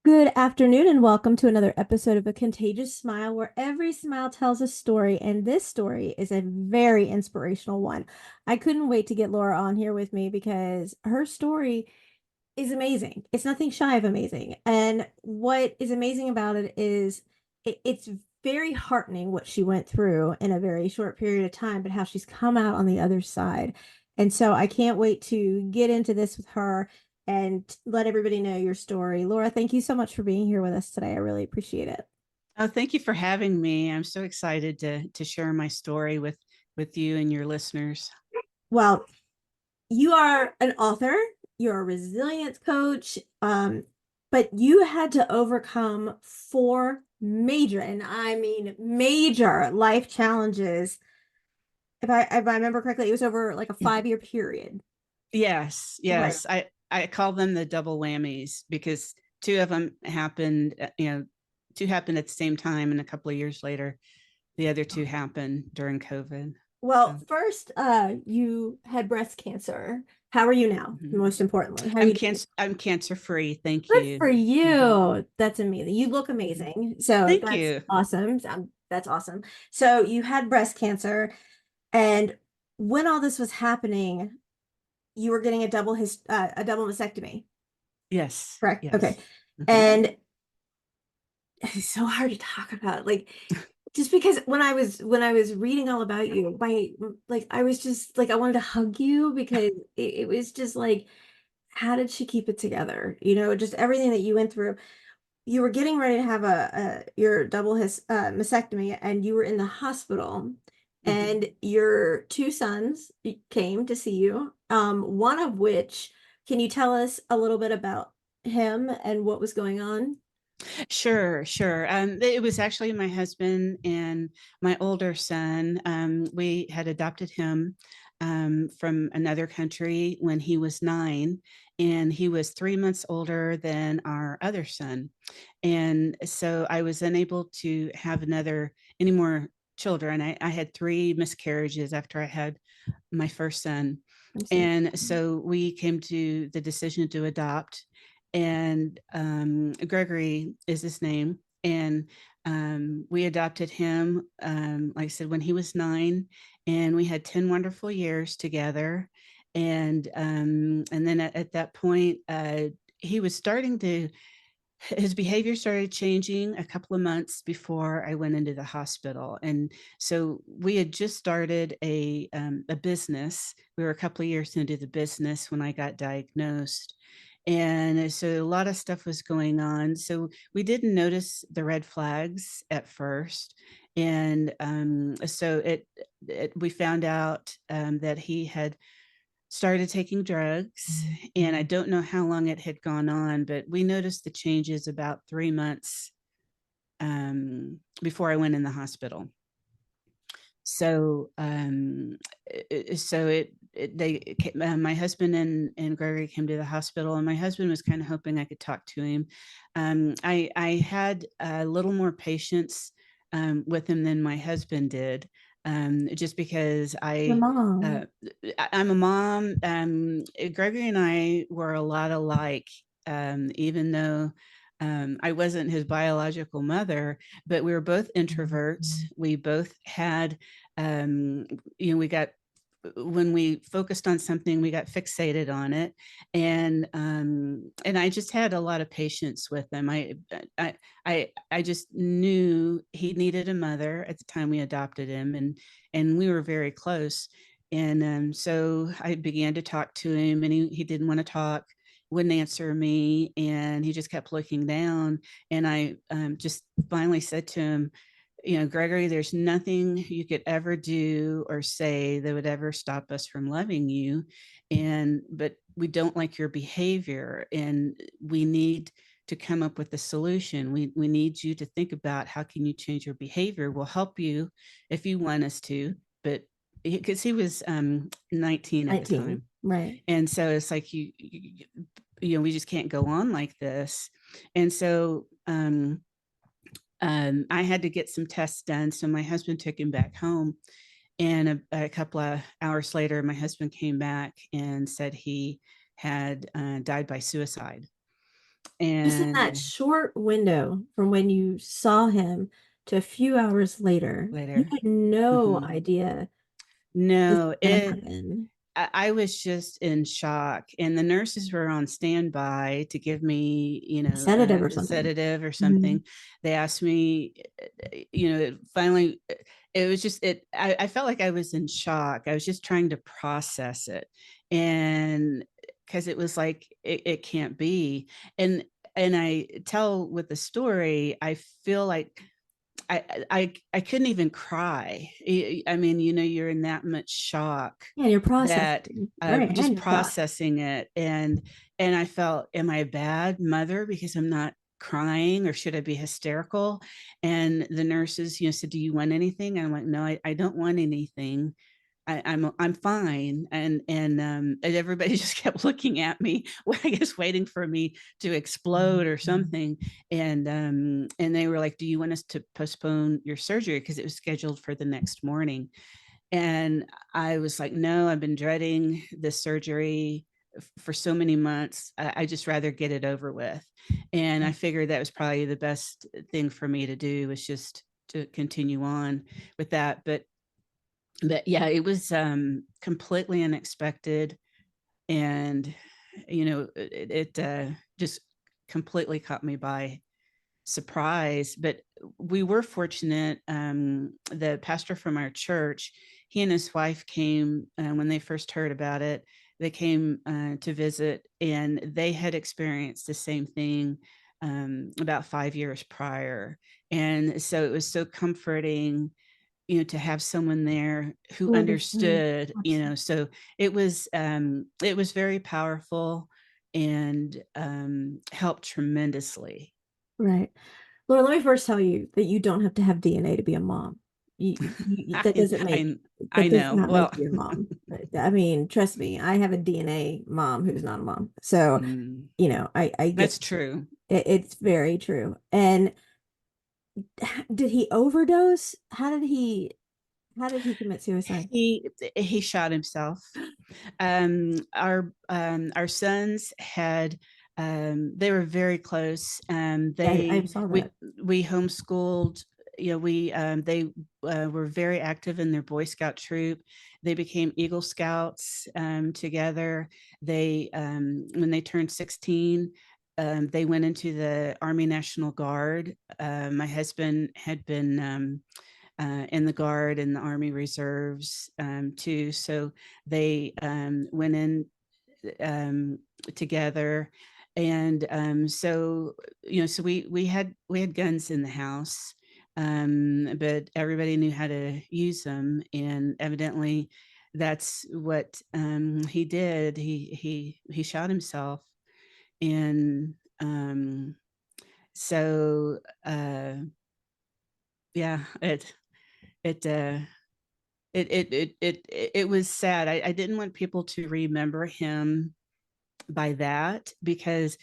Good afternoon, and welcome to another episode of A Contagious Smile, where every smile tells a story. And this story is a very inspirational one. I couldn't wait to get Laura on here with me because her story is amazing. It's nothing shy of amazing. And what is amazing about it is it's very heartening what she went through in a very short period of time, but how she's come out on the other side. And so I can't wait to get into this with her and let everybody know your story. Laura, thank you so much for being here with us today. I really appreciate it. Oh, thank you for having me. I'm so excited to share my story with you and your listeners. Well, you are an author, you're a resilience coach, but you had to overcome four major, and I mean major life challenges. If I remember correctly, it was over like a 5 year period. Yes, Right. yes. I call them the double whammies because two of them happened, two happened at the same time, and a couple of years later, the other two happened during COVID. Well, So first, you had breast cancer. How are you now? mhm. Most importantly, how are you doing? I'm cancer free. Thank Good you. for Mhm, you. That's amazing. You look mhm. amazing. So Thank that's you. awesome. That's awesome. So you had breast cancer, and when all this was happening, you were getting a double mastectomy, Yes, correct? Okay. yes. Mhm. And it's so hard to talk about. Like just because when I was reading all about you, I was just like I wanted to hug you because it was just like, how did she keep it together? Just everything that you went through. You were getting ready to have a your mastectomy, and you were in the hospital, Mhm. and your two sons came to see you. One of which, can you tell us a little bit about him and what was going on? Sure, sure. It was actually my husband and my older son. We had adopted him from another country when he was 9, and he was 3 months older than our other son. And so I was unable to have any more children. I had three miscarriages after I had my first son. I'm so And so we came to the decision to adopt, and Gregory is his name. And we adopted him, like I said, when he was 9, and we had 10 wonderful years together. And then at that point, he was starting to his behavior started changing a couple of months before I went into the hospital. And so we had just started a business. We were a couple of years into the business when I got diagnosed. And so a lot of stuff was going on. So we didn't notice the red flags at first. And we found out that he had started taking drugs, and I don't know how long it had gone on, but we noticed the changes about 3 months before I went in the hospital. So, my husband and Gregory came to the hospital, and my husband was kind of hoping I could talk to him. I had a little more patience with him than my husband did, just because Your uh, mom. I'm a mom. Gregory and I were a lot alike, even though I wasn't his biological mother, but we were both introverts. We both had, um, we got when we focused on something, we got fixated on it, and I just had a lot of patience with him. I just knew he needed a mother at the time we adopted him, and we were very close. And so I began to talk to him, and he didn't want to talk, wouldn't answer me, and he just kept looking down. And I just finally said to him, Gregory, there's nothing you could ever do or say that would ever stop us from loving you. But we don't like your behavior, and we need to come up with a solution. We need you to think about how can you change your behavior. We'll help you if you want us to, but because he was 19 at the 19. time. Right. And so it's like we just can't go on like this. And so I had to get some tests done. So my husband took him back home. And a couple of hours later, my husband came back and said he had died by suicide. Just in that And short window from when you saw him to a few hours later, you later, had no mhm. idea this No, was going to it happen. I was just in shock, and the nurses were on standby to give me, A sedative or a something. sedative or Mhm. something. They asked me, finally, it was just I felt like I was in shock. I was just trying to process it, and because it was like it can't be, and I tell with the story, I feel like I couldn't even cry. I mean, you're in that much shock Yeah, you're that processing. Right. And just you're shocked. processing it, and I felt, am I a bad mother because I'm not crying, or should I be hysterical? And the nurses, said, "Do you want anything?" And I'm like, "No, I don't want anything. I'm fine." And everybody just kept looking at me, I guess waiting for me to explode or something. And they were like, "Do you want us to postpone your surgery?" Because it was scheduled for the next morning. And I was like, "No, I've been dreading this surgery for so many months. I just rather get it over with." And I figured that was probably the best thing for me to do, was just to continue on with that. But yeah, it was completely unexpected. And it just completely caught me by surprise. But we were fortunate. The pastor from our church, he and his wife came when they first heard about it. They came to visit, and they had experienced the same thing about 5 years prior. And so it was so comforting, to have someone there who Who understood. understood, Absolutely. so it was very powerful, and helped tremendously. Right. Laura, let me first tell you that you don't have to have DNA to be a mom. That I, doesn't make I I that does know. not make Well, you a mom. I mean, trust me, I have a DNA mom who's not a mom. So, mm, I get that's true. it's very true. And did he overdose? How did he commit suicide? He shot himself. Our sons had, they were very close. Yeah, I saw that. We homeschooled. We they were very active in their Boy Scout troop. They became Eagle Scouts together. They When they turned 16, they went into the Army National Guard. My husband had been in the Guard and the Army Reserves too. So they went in um, together. And so we had guns in the house, but everybody knew how to use them. And evidently, that's what he did. He shot himself. And so yeah, it it was sad. I didn't want people to remember him by that, because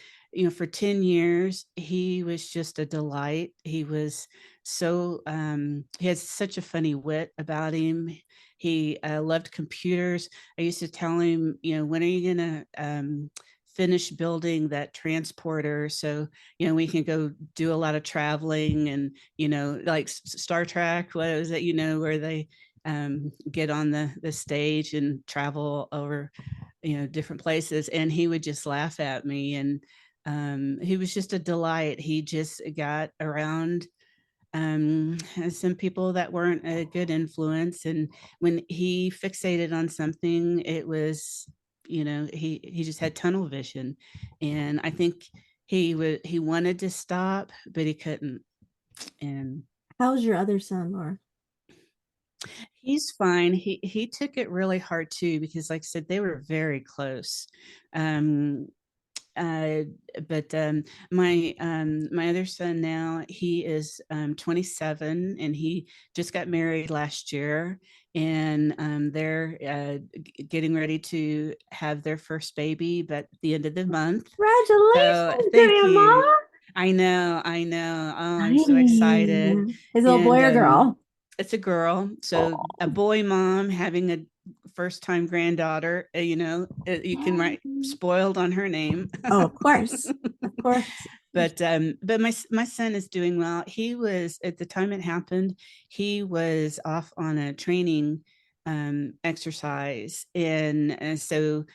for 10 years he was just a delight. He was so he has such a funny wit about him. He loved computers. I used to tell him, when are you gonna finish building that transporter, so we can go do a lot of traveling, and like Star Trek, what is it, where they get on the stage and travel over different places. And he would just laugh at me. And he was just a delight. He just got around some people that weren't a good influence. And when he fixated on something, it was, he just had tunnel vision. And I think he wanted to stop, but he couldn't. And How's your other son, Laura? he's fine. He took it really hard too, because like I said, they were very close. Um, uh, but my other son now, he is 27, and he just got married last year. And they're getting ready to have their first baby, but at the end of the month. So Congratulations to thank your you. mom. I know. Oh, I'm so excited. Dang. Is it a And boy or girl? it's a girl. So a Oh, boy mom having a first time granddaughter, you can write dang. spoiled on her name. Oh, of course. course. But my son is doing well. He was, at the time it happened, he was off on a training exercise, and so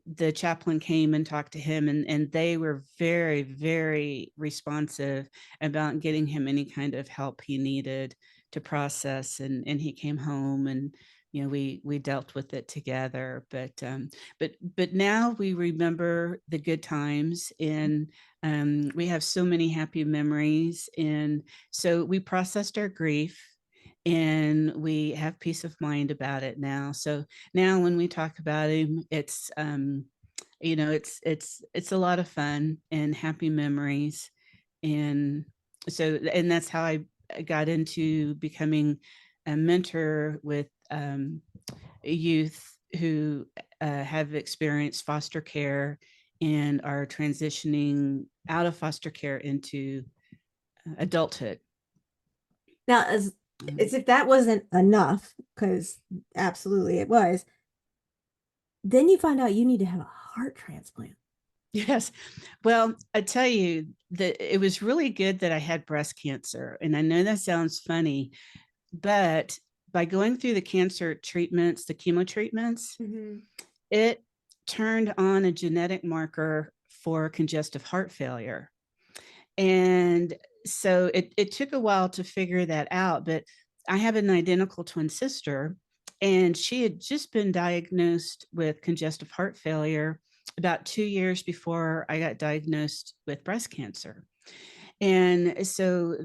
the chaplain came and talked to him, and they were very, very responsive about getting him any kind of help he needed to process, and he came home, and we dealt with it together. But now we remember the good times, and we have so many happy memories, and so we processed our grief, and we have peace of mind about it now. So now when we talk about him, it's it's a lot of fun and happy memories. And so, and that's how I got into becoming a mentor with youth who have experienced foster care and are transitioning out of foster care into adulthood. Now, as if that wasn't enough, because absolutely it was, then you find out you need to have a heart transplant. Yes. Well, I tell you that it was really good that I had breast cancer. And I know that sounds funny, but by going through the cancer treatments, the chemo treatments, it turned on a genetic marker for congestive heart failure. And so it took a while to figure that out. But I have an identical twin sister, and she had just been diagnosed with congestive heart failure about 2 years before I got diagnosed with breast cancer. And so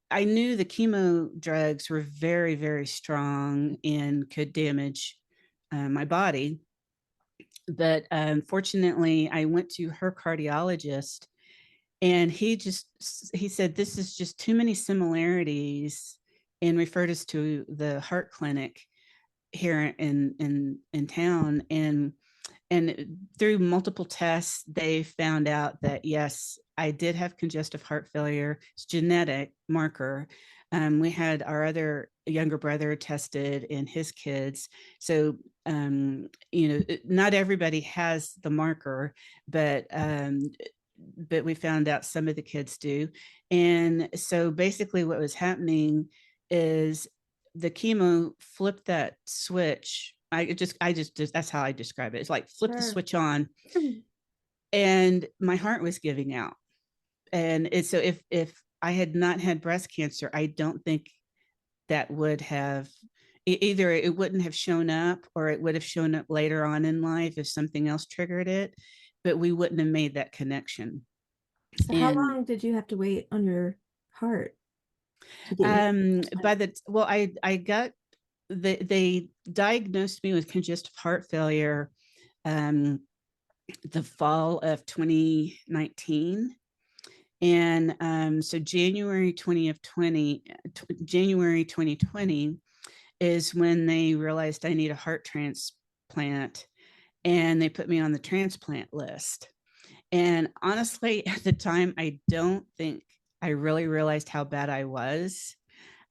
I knew the chemo drugs were very, very strong and could damage my body. But unfortunately, I went to her cardiologist, and he said, this is just too many similarities, and referred us to the heart clinic here in town. And through multiple tests, they found out that yes, I did have congestive heart failure. It's genetic marker. We had our other younger brother tested and his kids. So not everybody has the marker, but we found out some of the kids do. And so basically what was happening is the chemo flipped that switch. I just that's how I describe it. It's like flip the switch on, and my heart was giving out. And so if I had not had breast cancer, I don't think that would have, either it wouldn't have shown up, or it would have shown up later on in life if something else triggered it, but we wouldn't have made that connection. So how And long did you have to wait on your heart to get your by the well, I got they diagnosed me with congestive heart failure um the fall of 2019. And so January 2020 is when they realized I need a heart transplant, and they put me on the transplant list. And honestly, at the time, I don't think I really realized how bad I was,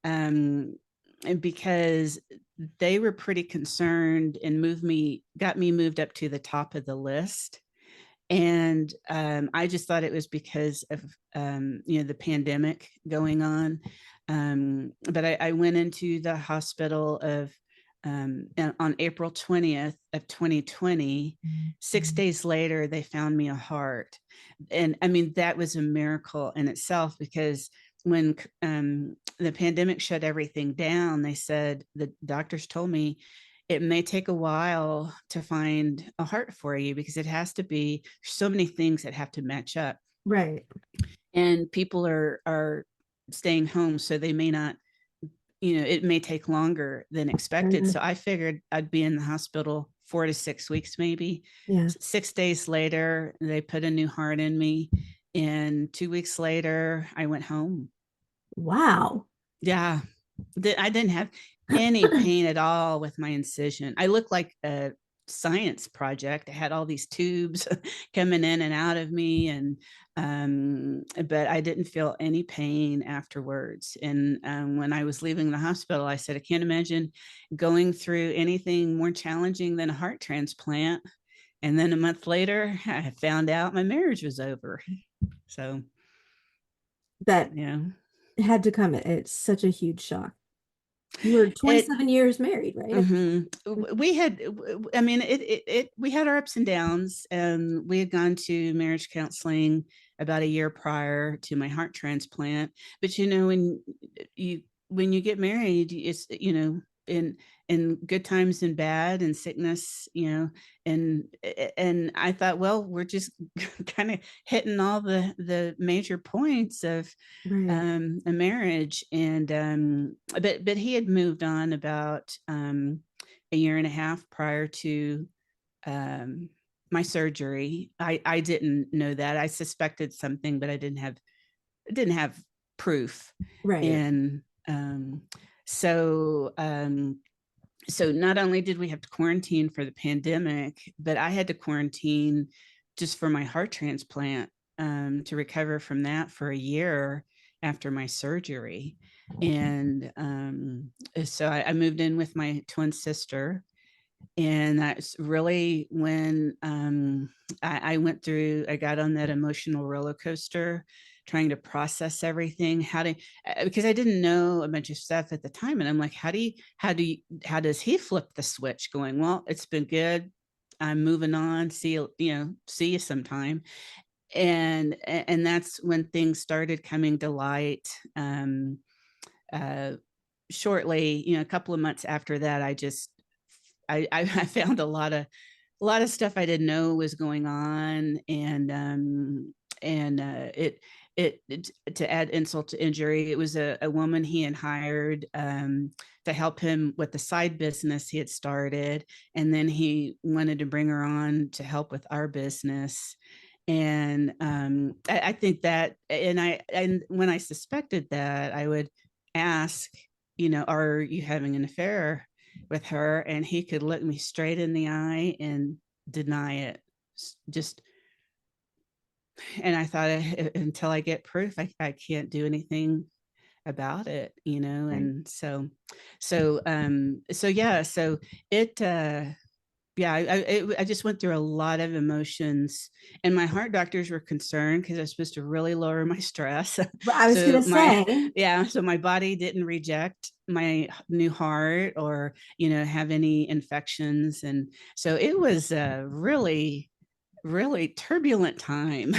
and because they were pretty concerned and got me moved up to the top of the list. And I just thought it was because of the pandemic going on. But I went into the hospital on April 20th of 2020. 6 days later, they found me a heart. And I mean, that was a miracle in itself, because when the pandemic shut everything down, they said, the doctors told me, it may take a while to find a heart for you, because it has to be so many things that have to match up. right? And people are staying home, so they may not, it may take longer than expected. So I figured I'd be in the hospital 4 to 6 weeks, maybe. Yeah. 6 days later, they put a new heart in me. And 2 weeks later, I went home. Wow. Yeah. I didn't have any pain at all with my incision. I looked like a science project. I had all these tubes coming in and out of me, and but I didn't feel any pain afterwards. And when I was leaving the hospital, I said, I can't imagine going through anything more challenging than a heart transplant. And then a month later, I found out my marriage was over. So, That yeah, had to come. It's such a huge shock. You were it, 27 years married, right? we had, I mean, we had our ups and downs, and we had gone to marriage counseling about a year prior to my heart transplant. But, you, when you get married, it's, in good times and bad and sickness, and I thought, well, we're just kind of hitting all the major points of Right, a marriage. And but he had moved on about a year and a half prior to um my surgery. I didn't know that. I suspected something, but I didn't have proof. right, And so so not only did we have to quarantine for the pandemic, but I had to quarantine just for my heart transplant, to recover from that for a year after my surgery. And so I moved in with my twin sister, and that's really when I went through, I got on that emotional roller coaster trying to process everything, because I didn't know a bunch of stuff at the time. And I'm like, how does he flip the switch going, well, it's been good, I'm moving on, see you sometime. And that's when things started coming to light. Uh, Shortly, a couple of months after that, I found a lot of stuff I didn't know was going on. And to add insult to injury, it was a woman he had hired to help him with the side business he had started, and then he wanted to bring her on to help with our business. And I think that, and when I suspected that, I would ask, are you having an affair with her? And he could look me straight in the eye and deny it. Just, and I thought, until I get proof, I can't do anything about it, right. and so yeah, so it yeah, I just went through a lot of emotions, and my heart doctors were concerned because I was supposed to really lower my stress. But I was gonna So my say, yeah, so my body didn't reject my new heart, or have any infections. And so it was a really, really turbulent time.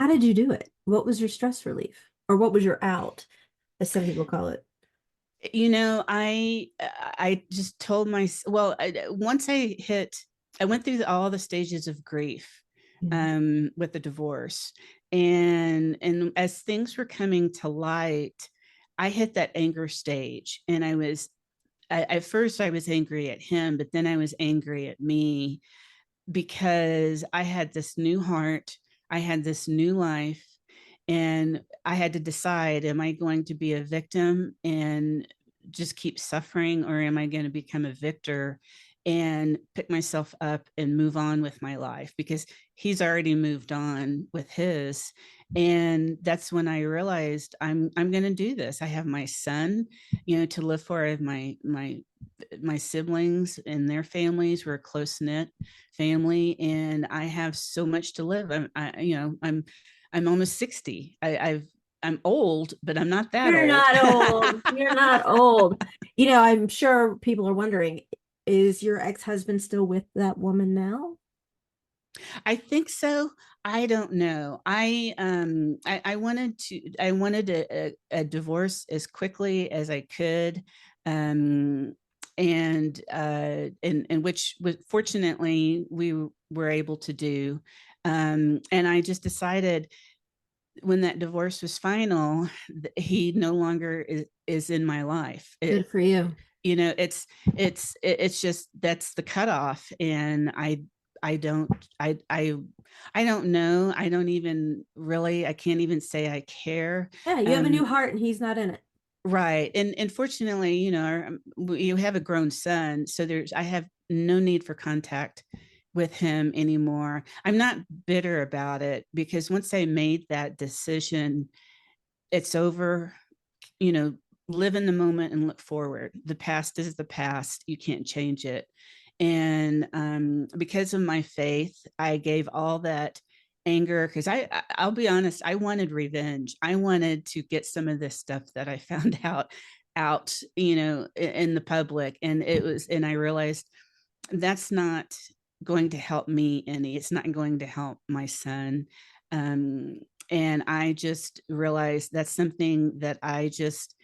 how did you do it? What was your stress relief? Or what was your out, as some people call it? I just told well, once I went through all the stages of grief Mhm. with the divorce. And as things were coming to light, I hit that anger stage. And at first I was angry at him, but then I was angry at me, because I had this new heart, I had this new life, and I had to decide, am I going to be a victim and just keep suffering, or am I going to become a victor and pick myself up and move on with my life? Because he's already moved on with his. And that's when I realized I'm going to do this. I have my son, to live for. I have my siblings and their families. We're a close knit family, and I have so much to live. I'm almost 60. I'm old, but I'm not that You're old. not old. You're not old. I'm sure people are wondering, is your ex-husband still with that woman now? I think so. I don't know. I wanted a divorce as quickly as I could. Um and which was, fortunately, we were able to do. And I just decided, when that divorce was final, he no longer is in my life. Good for you. It's just, that's the cutoff. And I don't I I don't know. I don't even really, I can't even say I care. Yeah, you have a new um heart and he's not in it. right. And fortunately, you have a grown son, so I have no need for contact with him anymore. I'm not bitter about it, because once I made that decision, it's over. you know Live in the moment and look forward. The past is the past, you can't change it. And because of my faith, I gave all that anger, because I'll be honest, I wanted revenge. I wanted to get some of this stuff that I found out, in the public. And I realized that's not going to help me any. It's not going to help my son. Um, and I just realized that's something that I just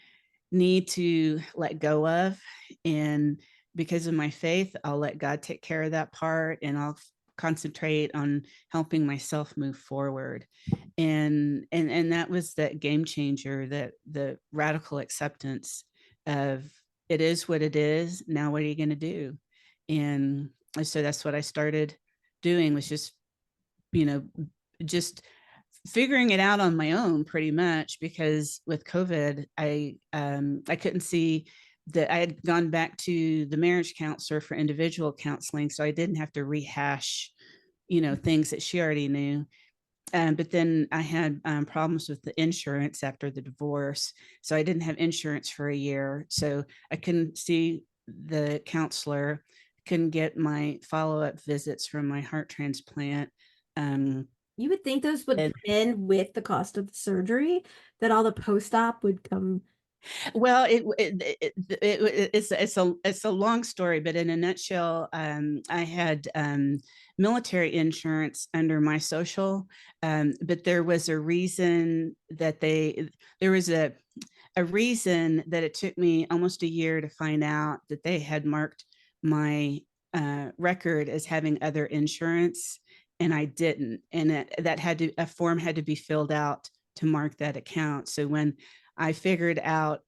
need to let go of. And because of my faith, I'll let God take care of that part, and I'll concentrate on helping myself move forward. And that was that game changer, that the radical acceptance of, it is what it is. Now what are you going to do? And so that's what I started doing, was you know just figuring it out on my own, pretty much, because with COVID, I couldn't see that. I had gone back to the marriage counselor for individual counseling, so I didn't have to rehash, things that she already knew. But then I had problems with the insurance after the divorce, so I didn't have insurance for a year, so I couldn't see the counselor, couldn't get my follow-up visits from my heart transplant. Um, You would think those would and come in with the cost of the surgery, that all the post-op would come. Well, it's a long story, but in a nutshell, I had military insurance under my social, but there was a reason that there was a reason that it took me almost a year to find out that they had marked my record as having other insurance, and I didn't, and a form had to be filled out to mark that account. So when I figured out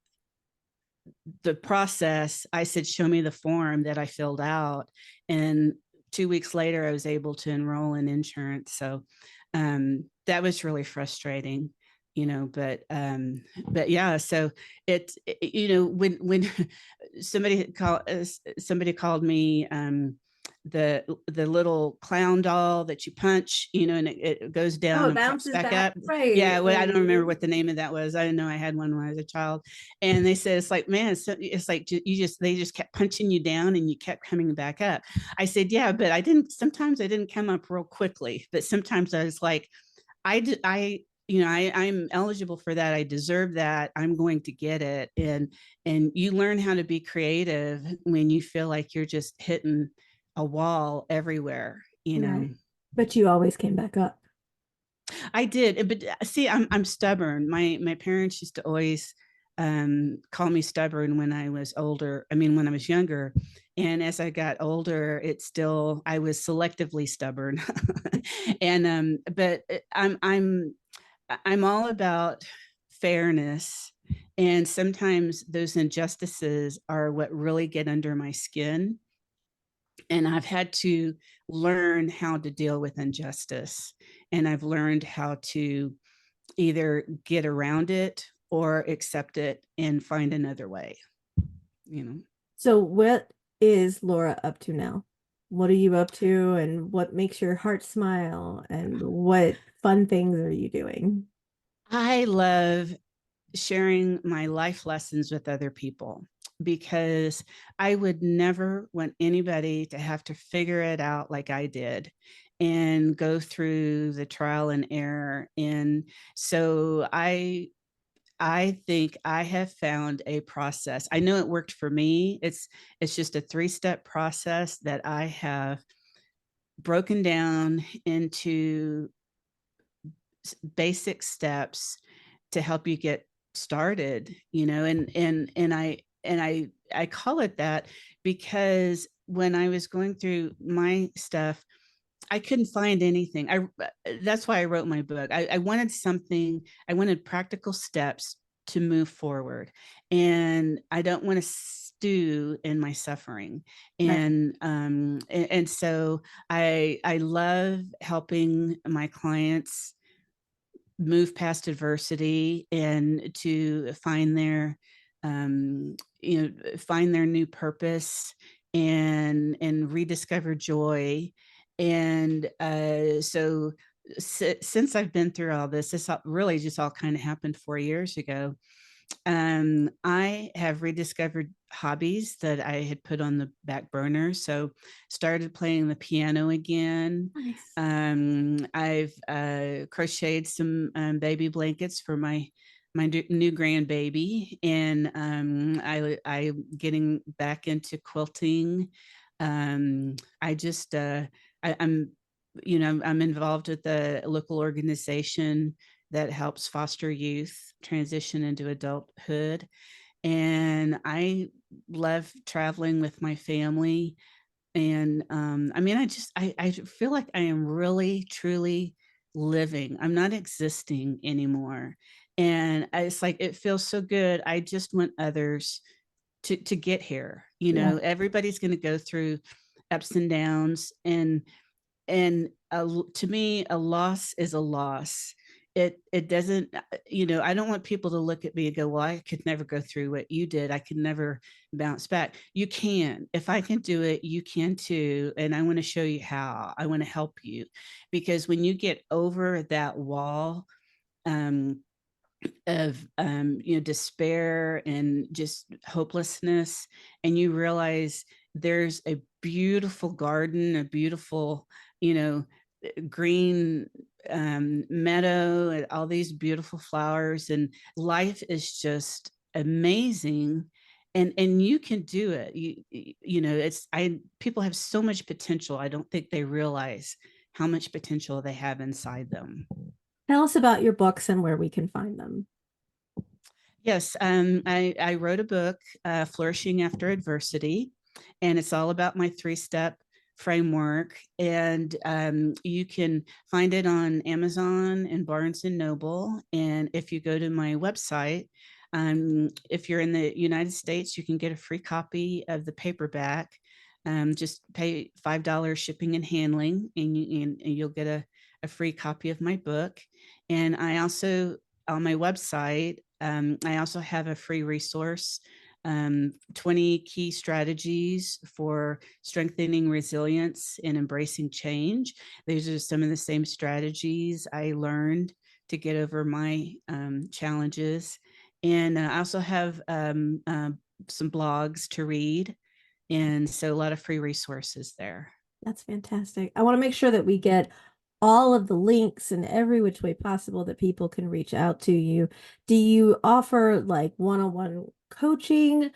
the process, I said, show me the form that I filled out. And 2 weeks later, I was able to enroll in insurance. So that was really frustrating, but yeah, so when somebody called me, the little clown doll that you punch, and it goes down Oh, it and pops bounces back back. up. Right. Yeah, well, I don't remember what the name of that was. I didn't know I had one when I was a child. And they said, it's like, man, it's like they just kept punching you down and you kept coming back up. I said, yeah, but sometimes I didn't come up real quickly, but sometimes I was like, I'm eligible for that. I deserve that. I'm going to get it. And you learn how to be creative when you feel like you're just hitting a wall everywhere. Right. But you always came back up. I did, but see, I'm stubborn. My parents used to always call me stubborn when I was older. I mean, when I was younger, and as I got older, I was selectively stubborn. And but I'm all about fairness, and sometimes those injustices are what really get under my skin, and I've had to learn how to deal with injustice, and I've learned how to either get around it or accept it and find another way. So what is Laura up to now? What are you up to, and what makes your heart smile, and what fun things are you doing? I love sharing my life lessons with other people, because I would never want anybody to have to figure it out like I did and go through the trial and error. And so I think I have found a process. I know it worked for me. It's just a 3-step process that I have broken down into basic steps to help you get started, and I call it that because when I was going through my stuff, I couldn't find anything. That's why I wrote my book. I wanted something. I wanted practical steps to move forward, and I don't want to stew in my suffering. Right. And so I love helping my clients move past adversity and to find their new purpose and rediscover joy. And since I've been through all this really just all kind of happened 4 years ago. I have rediscovered hobbies that I had put on the back burner. So started playing the piano again. Nice. I've crocheted some baby blankets for my new grandbaby, and I'm getting back into quilting. I just I'm I'm involved with the local organization that helps foster youth transition into adulthood. And I love traveling with my family. And I mean, I feel like I am really, truly living. I'm not existing anymore. And it's like, it feels so good. I just want others to get here. Yeah. Everybody's going to go through ups and downs, and to me a loss is a loss. It doesn't, I don't want people to look at me and go, well, I could never go through what you did, I could never bounce back. You can. If I can do it, you can too. And I want to show you how. I want to help you, because when you get over that wall um of despair and just hopelessness, and you realize there's a beautiful garden, a beautiful, you know green meadow, and all these beautiful flowers, and life is just amazing. And you can do it. It's I people have so much potential. I don't think they realize how much potential they have inside them. Tell us about your books and where we can find them. Yes, I wrote a book, Flourishing After Adversity, and it's all about my three-step framework. And you can find it on Amazon and Barnes and Noble. And if you go to my website, if you're in the United States, you can get a free copy of the paperback. Just pay $5 shipping and handling, and you'll get a free copy of my book. And I also, on my website, I also have a free resource, 20 key strategies for strengthening resilience and embracing change. These are some of the same strategies I learned to get over my challenges. And I also have some blogs to read. And so a lot of free resources there. That's fantastic. I want to make sure that we get all of the links in every which way possible that people can reach out to you. Do you offer like one-on-one coaching?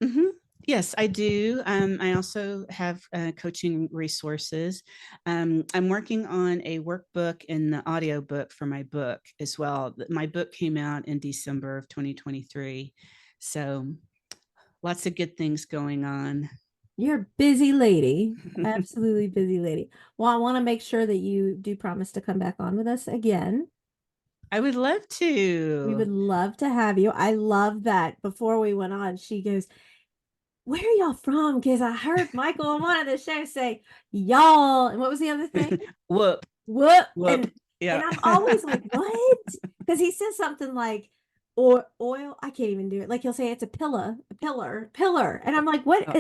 Mm-hmm. Yes, I do. I also have coaching resources. I'm working on a workbook and the audio book for my book as well. My book came out in December of 2023. So lots of good things going on. You're a busy lady, absolutely busy lady. Well, I want to make sure that you do promise to come back on with us again. I would love We would to. love to have you. I love that. Before we went on, she goes, "Where are y'all from?" Because I heard Michael on one of the shows say, "Y'all," and what was the other thing? Whoop, What? whoop. And Yeah. I'm always like, what? Because he says something like, or oil. I can't even do it. Like he'll say it's a pillar, a pillar, pillar. And I'm like, what? Oh,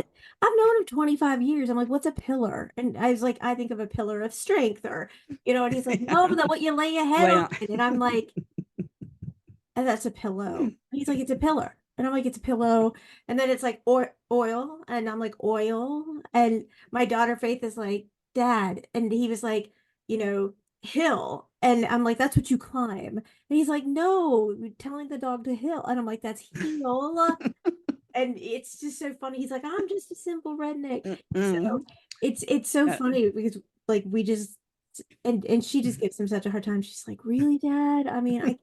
I've known him 25 years. I'm like, what's a pillar? And I was like, I think of a pillar of strength, or, and he's like, no, that what you lay your head on. well, And I'm like, and that's a pillow. And he's like, it's a pillar. And I'm like, it's a pillow. And then it's like oil. And I'm like, oil. And my daughter Faith is like, Dad. And he was like, hill. And I'm like, that's what you climb. And he's like, no, you're telling the dog to hill. And I'm like, that's heel. And it's just so funny. He's like, I'm just a simple redneck. So mm-mm. it's so Uh, funny because like we just and she just gives him such a hard time. She's like, really, Dad? I mean, I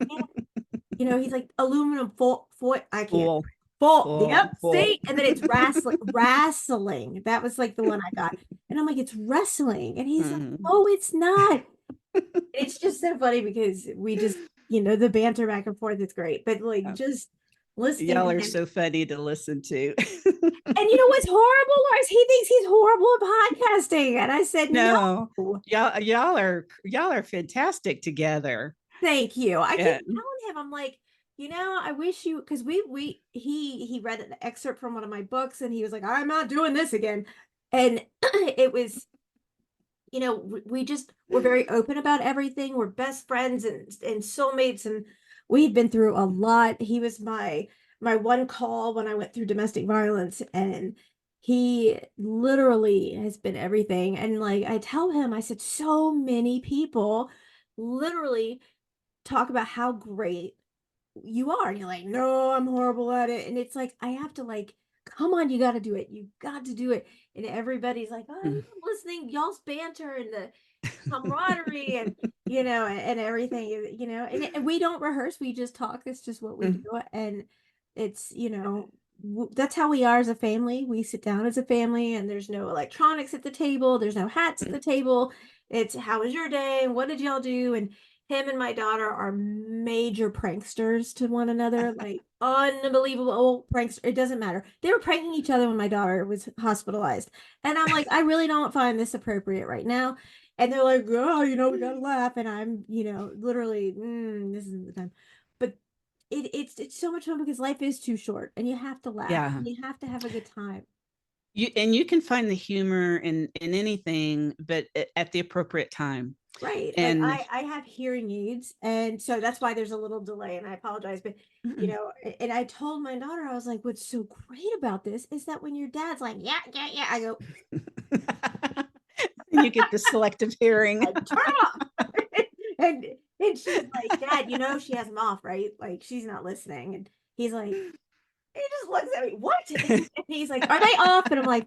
can't, he's like aluminum foil. I can't. full, Foil. full, Yep. full. See? And then it's wrestling. Wrestling. That was like the one I got. And I'm like, it's wrestling. And he's like, Mhm. oh, it's not. It's just so funny because we just, the banter back and forth is great. But like just listening Y'all to are him. so funny to listen to. And you know what's horrible, Lars? He thinks he's horrible at podcasting. And I said, No, no. y'all are fantastic together. Thank you. I keep Yeah. telling him, I'm like, I wish you, because he read an excerpt from one of my books and he was like, I'm not doing this again. And it was, we just we're very open about everything. We're best friends and soulmates, and we'd been through a lot. He was my one call when I went through domestic violence, and he literally has been everything. And like I tell him, I said, so many people literally talk about how great you are. And you're like, no, I'm horrible at it. And it's like, I have to like, come on, you got to do it. You got to do it. And everybody's like, oh, Mm. I'm listening, y'all's banter and the camaraderie and, and everything, and we don't rehearse. We just talk. It's just what we do. Mm. And it's, that's how we are as a family. We sit down as a family and there's no electronics at the table. There's no hats at the table. It's how was your day? What did y'all do? And him and my daughter are major pranksters to one another, like unbelievable pranks. It doesn't matter. They were pranking each other when my daughter was hospitalized. And I'm like, I really don't find this appropriate right now. And they're like, oh, we gotta laugh. And I'm, literally, this isn't the time. But it's so much fun because life is too short and you have to laugh. Yeah. You have to have a good time. You can find the humor in anything, but at the appropriate time. Right. Like And I have hearing aids, and so that's why there's a little delay, and I apologize, but mm-mm. and I told my daughter, I was like, what's so great about this is that when your dad's like, yeah, yeah, yeah, I go, You get the selective hearing. like, turn it off. and and she's like, Dad, she has them off, right? Like she's not listening. And he's like, he just looks at me, what? And he's like, are they off? And I'm like,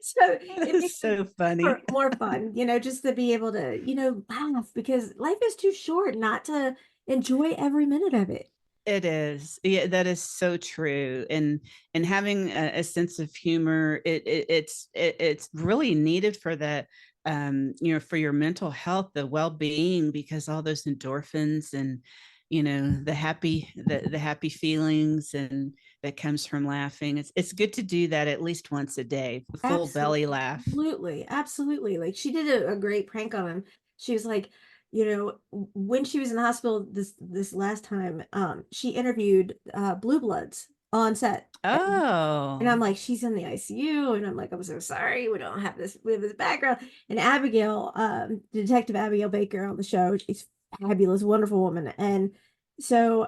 so it makes It's it so funny. more fun, just to be able to, laugh because life is too short not to enjoy every minute of it. It is. Yeah, that is so true. And having a sense of humor, it's really needed for that, for your mental health, the well-being, because all those endorphins and the happy feelings and that comes from laughing. It's good to do that at least once a day, full belly laugh. Absolutely, absolutely. Like she did a great prank on him. She was like, when she was in the hospital this last time, she interviewed Blue Bloods on set. And Oh. I'm like, she's in the ICU. And I'm like, I'm so sorry. We don't have this, we have this background. And Abigail, Detective Abigail Baker on the show, she's fabulous, wonderful woman. And so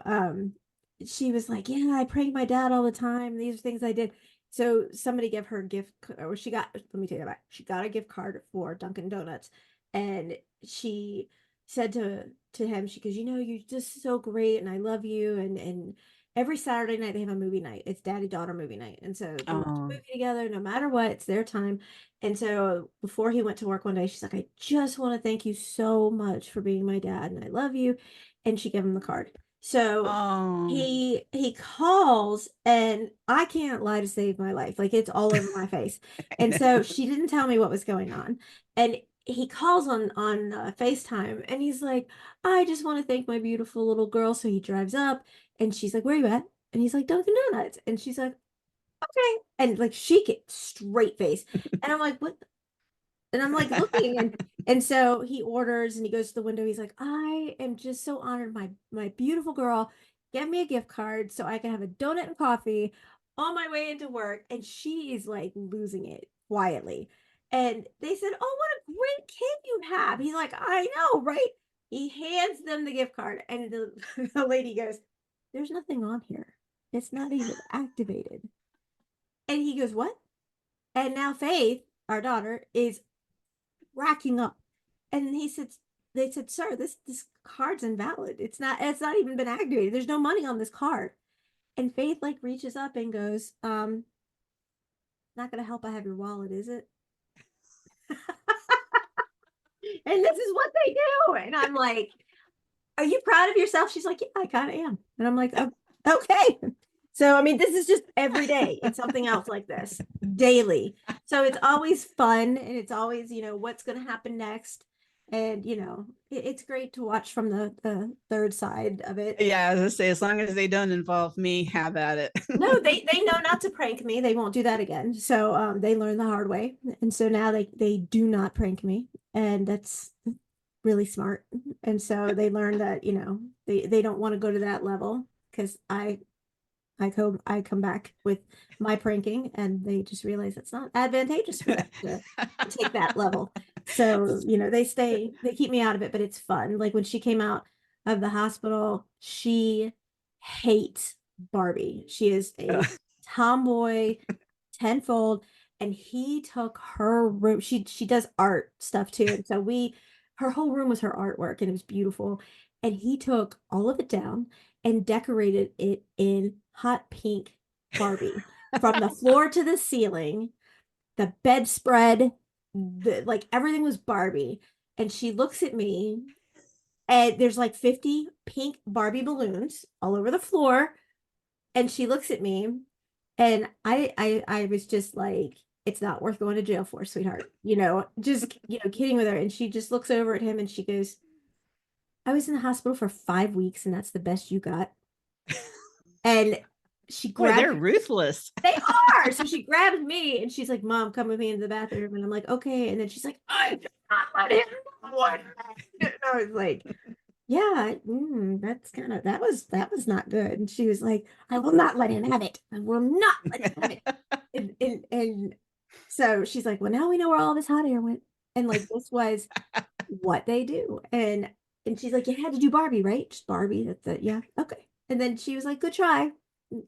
she was like, yeah, I prank my dad all the time. These are things I did. So somebody gave her a gift, or she got, let me take that back. She got a gift card for Dunkin' Donuts. And she said to him, she goes, you're just so great and I love you. And every Saturday night they have a movie night. It's daddy daughter movie night. And so they watch a Oh. movie together no matter what, it's their time. And so before he went to work one day, she's like, I just want to thank you so much for being my dad and I love you. And she gave him the card. So Oh. he calls and I can't lie to save my life. Like it's all over my face. I And so know. she didn't tell me what was going on. And he calls on FaceTime and he's like, I just want to thank my beautiful little girl. So he drives up and she's like, where are you at? And he's like, Dunkin' Donuts. And she's like, okay. And like she gets straight face. And I'm like, what? And I'm like looking and so he orders and he goes to the window. He's like, I am just so honored. My beautiful girl get me a gift card so I can have a donut and coffee on my way into work. And she is like losing it quietly. And they said, oh, what a great kid you have. He's like, I know, right? He hands them the gift card, and the lady goes, there's nothing on here. It's not even activated. And he goes, what? And now Faith, our daughter, is racking up. And they said, sir, this card's invalid. It's not even been activated. There's no money on this card. And Faith like reaches up and goes, not gonna help I have your wallet, is it? And this is what they do. And I'm like, are you proud of yourself? She's like, yeah, I kind of am. And I'm like, oh, okay. So, I mean, this is just every day. It's something else like this daily. So it's always fun and it's always, what's going to happen next. And, it's great to watch from the third side of it. Yeah, as I say, as long as they don't involve me, have at it. No, they know not to prank me. They won't do that again. So they learned the hard way. And so now they do not prank me. And that's really smart. And so they learned that, they don't want to go to that level because I come back with my pranking and they just realize it's not advantageous for them to take that level. So, they keep me out of it, but it's fun. Like when she came out of the hospital, she hates Barbie. She is a tomboy tenfold, and he took her room. She does art stuff too. And so her whole room was her artwork, and it was beautiful. And he took all of it down and decorated it in hot pink Barbie from the floor to the ceiling, the bedspread, like everything was Barbie. And she looks at me, and there's like 50 pink Barbie balloons all over the floor. And she looks at me, and I was just like, it's not worth going to jail for, sweetheart. Just kidding with her. And she just looks over at him and she goes, I was in the hospital for 5 weeks, and that's the best you got. And she Boy, grabbed they're ruthless. They are. So she grabs me and she's like, Mom, come with me into the bathroom. And I'm like, okay. And then she's like, I did not let him. And I was like, yeah, that was not good. And she was like, I will not let him have it. I will not let him have it. And so she's like, well, now we know where all this hot air went. And like, this was what they do. And she's like, you had to do Barbie, right? Just Barbie. That's it. Yeah. Okay. And then she was like, good try.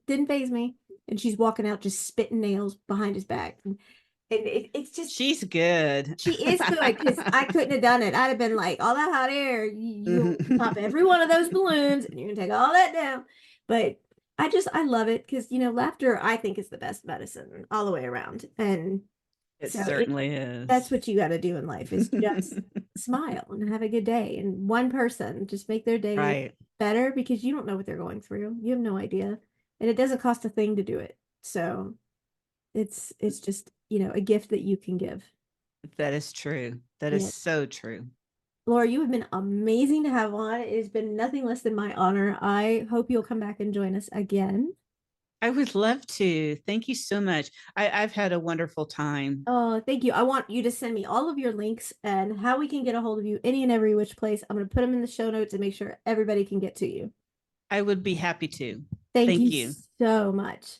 Didn't phase me. And she's walking out just spitting nails behind his back. And it's just, She's good. she is good, because I couldn't have done it. I'd have been like, all that hot air, you'll pop every one of those balloons and you're gonna take all that down. But I love it, because laughter, I think, is the best medicine all the way around. And It so certainly that's is. what you got to do in life, is just smile and have a good day. And one person, just make their day Right. better, because you don't know what they're going through. You have no idea. And it doesn't cost a thing to do it. So it's just, a gift that you can give. That is true. That is Yeah. so true. Laura, you have been amazing to have on. It has been nothing less than my honor. I hope you'll come back and join us again. I would love to. Thank you so much. I've had a wonderful time. Oh, thank you. I want you to send me all of your links and how we can get a hold of you any and every which place. I'm going to put them in the show notes and make sure everybody can get to you. I would be happy to. Thank Thank you you. so much.